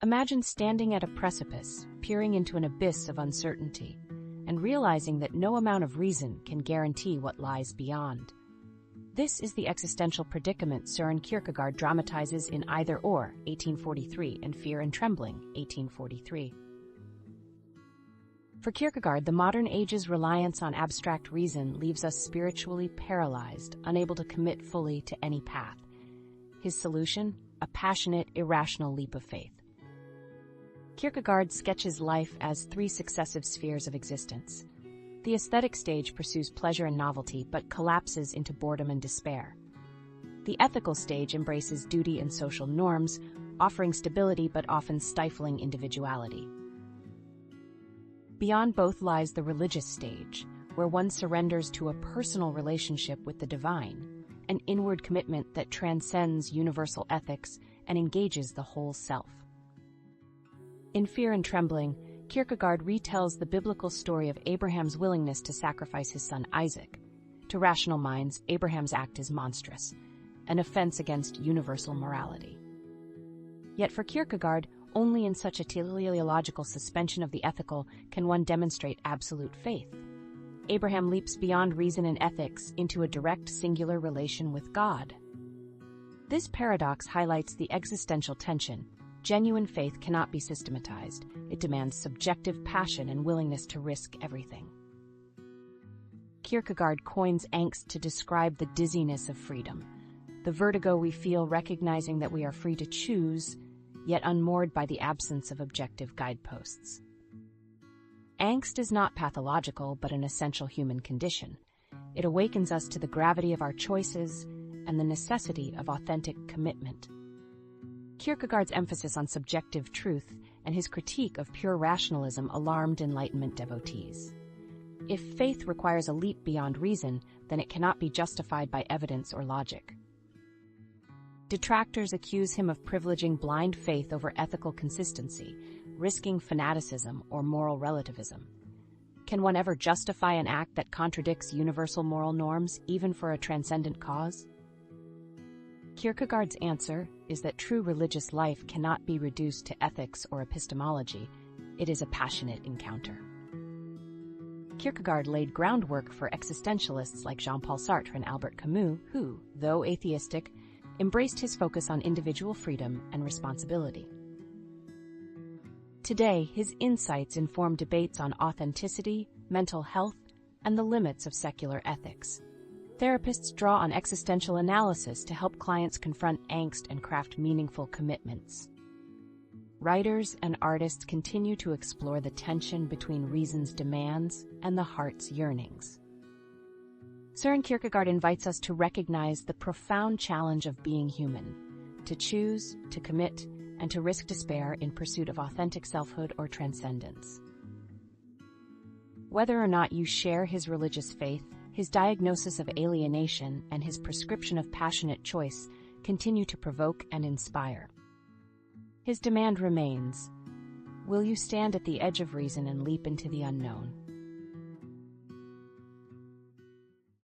Imagine standing at a precipice, peering into an abyss of uncertainty, and realizing that no amount of reason can guarantee what lies beyond. This is the existential predicament Søren Kierkegaard dramatizes in Either Or, 1843, and Fear and Trembling, 1843. For Kierkegaard, the modern age's reliance on abstract reason leaves us spiritually paralyzed, unable to commit fully to any path. His solution? A passionate, irrational leap of faith. Kierkegaard sketches life as three successive spheres of existence. The aesthetic stage pursues pleasure and novelty, but collapses into boredom and despair. The ethical stage embraces duty and social norms, offering stability but often stifling individuality. Beyond both lies the religious stage, where one surrenders to a personal relationship with the divine, an inward commitment that transcends universal ethics and engages the whole self. In Fear and Trembling, Kierkegaard retells the biblical story of Abraham's willingness to sacrifice his son Isaac. To rational minds, Abraham's act is monstrous, an offense against universal morality. Yet for Kierkegaard, only in such a teleological suspension of the ethical can one demonstrate absolute faith. Abraham leaps beyond reason and ethics into a direct singular relation with God. This paradox highlights the existential tension. Genuine faith cannot be systematized. It demands subjective passion and willingness to risk everything. Kierkegaard coins angst to describe the dizziness of freedom, the vertigo we feel recognizing that we are free to choose, yet unmoored by the absence of objective guideposts. Angst is not pathological, but an essential human condition. It awakens us to the gravity of our choices and the necessity of authentic commitment. Kierkegaard's emphasis on subjective truth and his critique of pure rationalism alarmed Enlightenment devotees. If faith requires a leap beyond reason, then it cannot be justified by evidence or logic. Detractors accuse him of privileging blind faith over ethical consistency, risking fanaticism or moral relativism. Can one ever justify an act that contradicts universal moral norms, even for a transcendent cause? Kierkegaard's answer is that true religious life cannot be reduced to ethics or epistemology. It is a passionate encounter. Kierkegaard laid groundwork for existentialists like Jean-Paul Sartre and Albert Camus, who, though atheistic, embraced his focus on individual freedom and responsibility. Today, his insights inform debates on authenticity, mental health, and the limits of secular ethics. Therapists draw on existential analysis to help clients confront angst and craft meaningful commitments. Writers and artists continue to explore the tension between reason's demands and the heart's yearnings. Søren Kierkegaard invites us to recognize the profound challenge of being human, to choose, to commit, and to risk despair in pursuit of authentic selfhood or transcendence. Whether or not you share his religious faith, his diagnosis of alienation and his prescription of passionate choice continue to provoke and inspire. His demand remains: will you stand at the edge of reason and leap into the unknown?